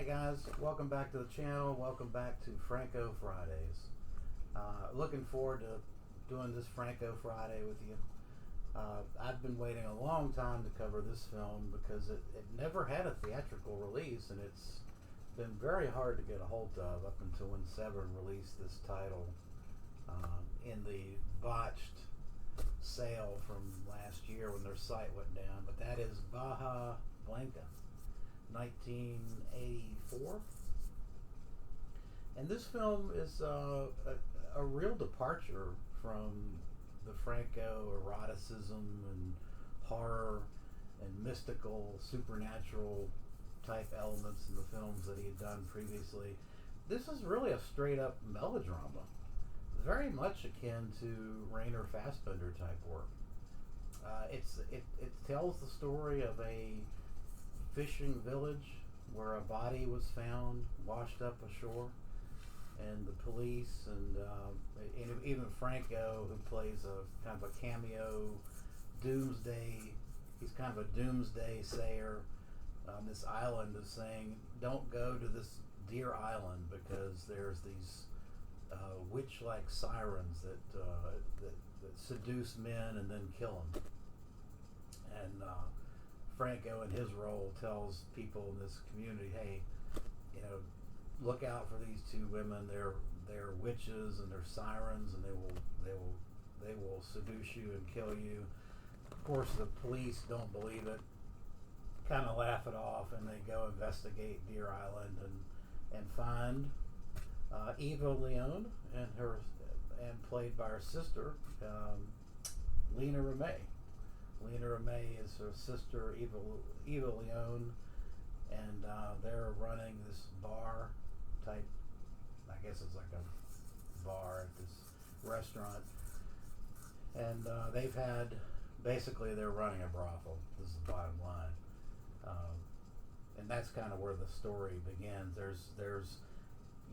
guys, welcome back to the channel. Welcome back to Franco Fridays. Looking forward to doing this Franco Friday with you. I've been waiting a long time to cover this film because it never had a theatrical release, and it's been very hard to get a hold of up until when Severin released this title in the botched sale from last year when their site went down. But that is Bahia Blanca, 1984. And this film is a real departure from the Franco eroticism and horror and mystical, supernatural type elements in the films that he had done previously. This is really a straight up melodrama, very much akin to Rainer Fassbinder type work. It tells the story of a fishing village where a body was found washed up ashore, and the police and even Franco, who plays a kind of a cameo doomsday, he's kind of a doomsday sayer on this island, is saying, don't go to this deer island because there's these witch-like sirens that seduce men and then kill them. And Franco, in his role, tells people in this community, hey, look out for these two women. They're witches and they're sirens, and they will seduce you and kill you. Of course, the police don't believe it, kind of laugh it off, and they go investigate Deer Island and find Eva Leone and played by her sister, Lena Remay. Lena Remay is her sister, Eva Leone, and they're running this bar type, I guess it's like a bar at this restaurant, and they've had, basically they're running a brothel. This is the bottom line, and that's kind of where the story begins.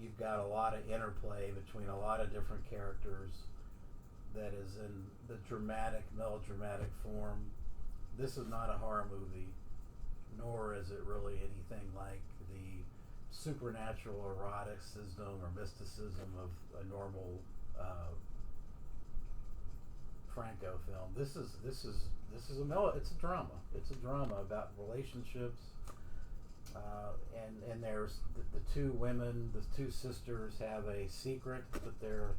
You've got a lot of interplay between a lot of different characters that is in the dramatic, melodramatic form. This is not a horror movie, nor is it really anything like the supernatural eroticism or mysticism of a normal Franco film. This is it's a drama. It's a drama about relationships, and there's the two women, the two sisters have a secret that they're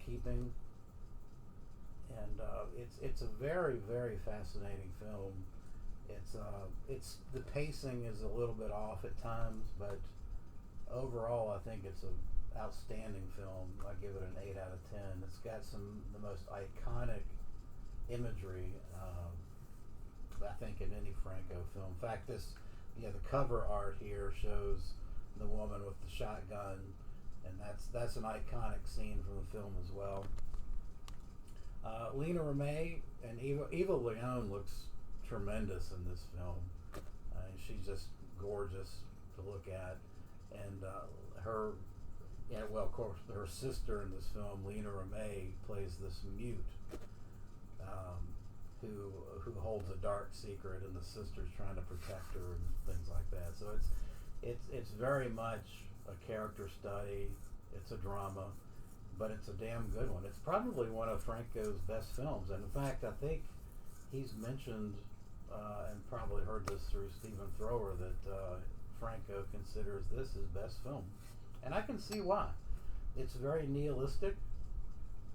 keeping. And it's a very, very fascinating film. It's the pacing is a little bit off at times, but overall I think it's an outstanding film. I give it an 8 out of 10. It's got the most iconic imagery I think in any Franco film. In fact, the cover art here shows the woman with the shotgun, and that's an iconic scene from the film as well. Lena Remay and Eva Leone looks tremendous in this film. She's just gorgeous to look at, and of course, her sister in this film, Lena Remay, plays this mute who holds a dark secret, and the sister's trying to protect her and things like that. So it's very much a character study. It's a drama, but it's a damn good one. It's probably one of Franco's best films, and in fact, I think he's mentioned and probably heard this through Stephen Thrower that Franco considers this his best film, and I can see why. It's very nihilistic,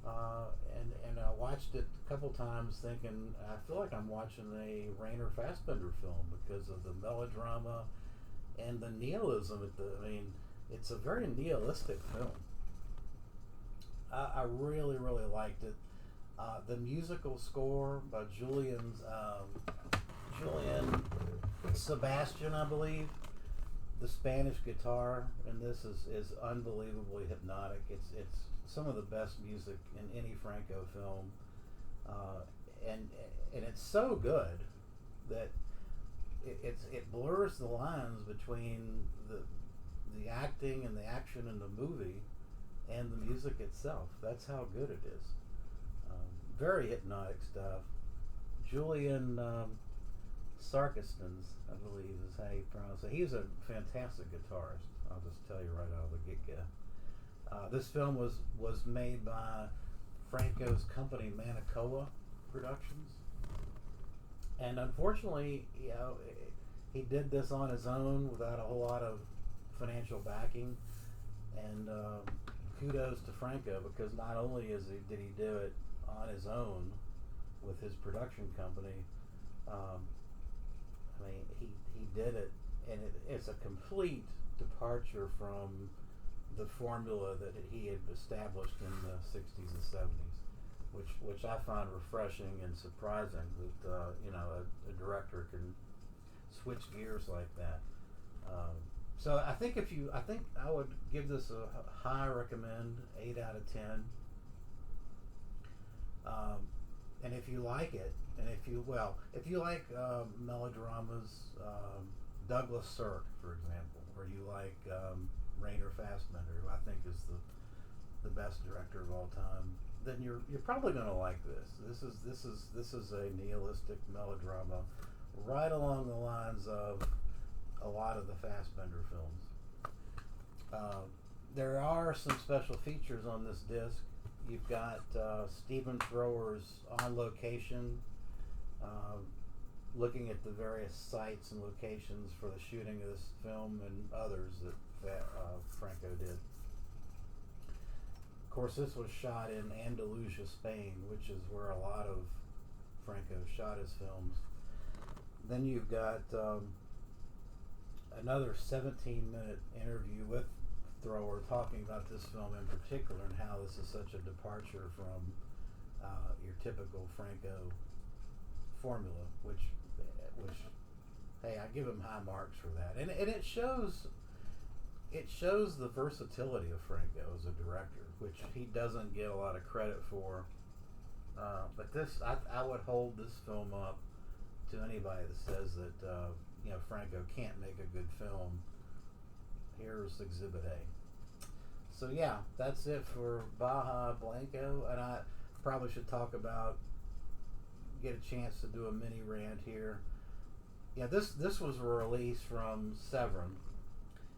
and I watched it a couple times thinking, I feel like I'm watching a Rainer Fassbinder film because of the melodrama and the nihilism. It's a very nihilistic film. I really, really liked it. The musical score by Julian Sebastian, I believe. The Spanish guitar in this is unbelievably hypnotic. It's some of the best music in any Franco film, and it's so good that it blurs the lines between the acting and the action in the movie and the music itself. That's how good it is. Very hypnotic stuff. Julian Sarkistans, I believe, is how you pronounce it. He's a fantastic guitarist. I'll just tell you right out of the get-go. This film was made by Franco's company, Manacoa Productions. And unfortunately, he did this on his own without a whole lot of financial backing. And kudos to Franco, because not only did he do it on his own with his production company, he did it, and it's a complete departure from the formula that he had established in the 60s and 70s, which I find refreshing and surprising that a director can switch gears like that. So I think I would give this a high recommend, 8 out of 10. And if you like it, and if you like melodramas, Douglas Sirk, for example, or you like Rainer Fassbinder, who I think is the best director of all time, then you're probably going to like this. This is a nihilistic melodrama, right along the lines of a lot of the Fassbinder films. There are some special features on this disc. You've got Stephen Thrower's on location, looking at the various sites and locations for the shooting of this film and others that Franco did. Of course, this was shot in Andalusia, Spain, which is where a lot of Franco shot his films. Then you've got another 17-minute interview with Thrower talking about this film in particular and how this is such a departure from your typical Franco formula, which hey, I give him high marks for that, and it shows the versatility of Franco as a director, which he doesn't get a lot of credit for. But this, I would hold this film up to anybody that says that Franco can't make a good film. Here's Exhibit A. So yeah, that's it for Bahia Blanca, and I probably should get a chance to do a mini rant here. Yeah, this was a release from Severin,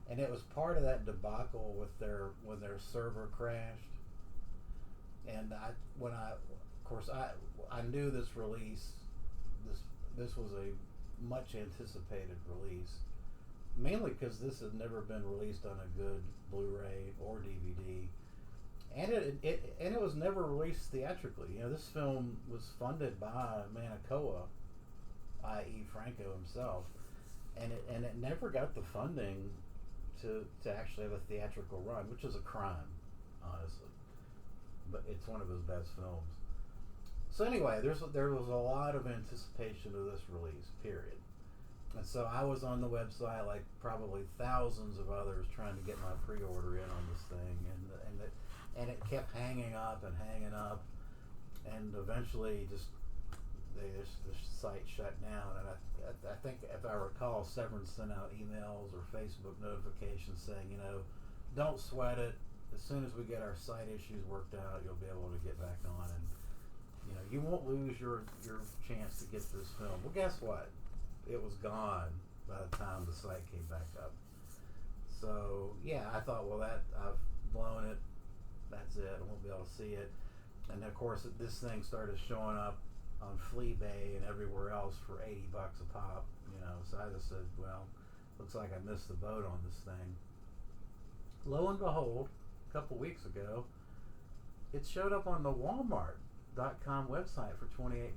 and it was part of that debacle with when their server crashed. And I knew this release. This was a much anticipated release, mainly because this had never been released on a good Blu-ray or DVD, and it was never released theatrically. This film was funded by Manacoa, i.e. Franco himself, and it never got the funding to actually have a theatrical run, which is a crime, honestly. But it's one of his best films. So anyway, there was a lot of anticipation of this release, period. And so I was on the website, like probably thousands of others, trying to get my pre-order in on this thing, and it kept hanging up, and eventually the site shut down. And I think, if I recall, Severin sent out emails or Facebook notifications saying, don't sweat it. As soon as we get our site issues worked out, you'll be able to get back on, and you won't lose your chance to get this film. Well, guess what? It was gone by the time the site came back up. So yeah, I thought, well, I've blown it. That's it. I won't be able to see it. And of course, this thing started showing up on Fleabay and everywhere else for $80 a pop. So I just said, well, looks like I missed the boat on this thing. Lo and behold, a couple weeks ago, it showed up on the Walmart.com website for $28.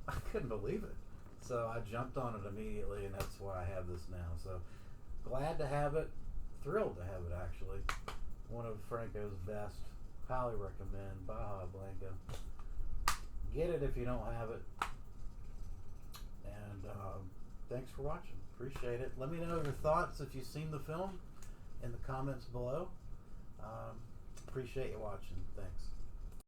I couldn't believe it. So I jumped on it immediately, and that's why I have this now. So glad to have it, thrilled to have it actually. One of Franco's best. Highly recommend Bahia Blanca. Get it if you don't have it. And thanks for watching. Appreciate it. Let me know your thoughts if you've seen the film in the comments below. Appreciate you watching. Thanks.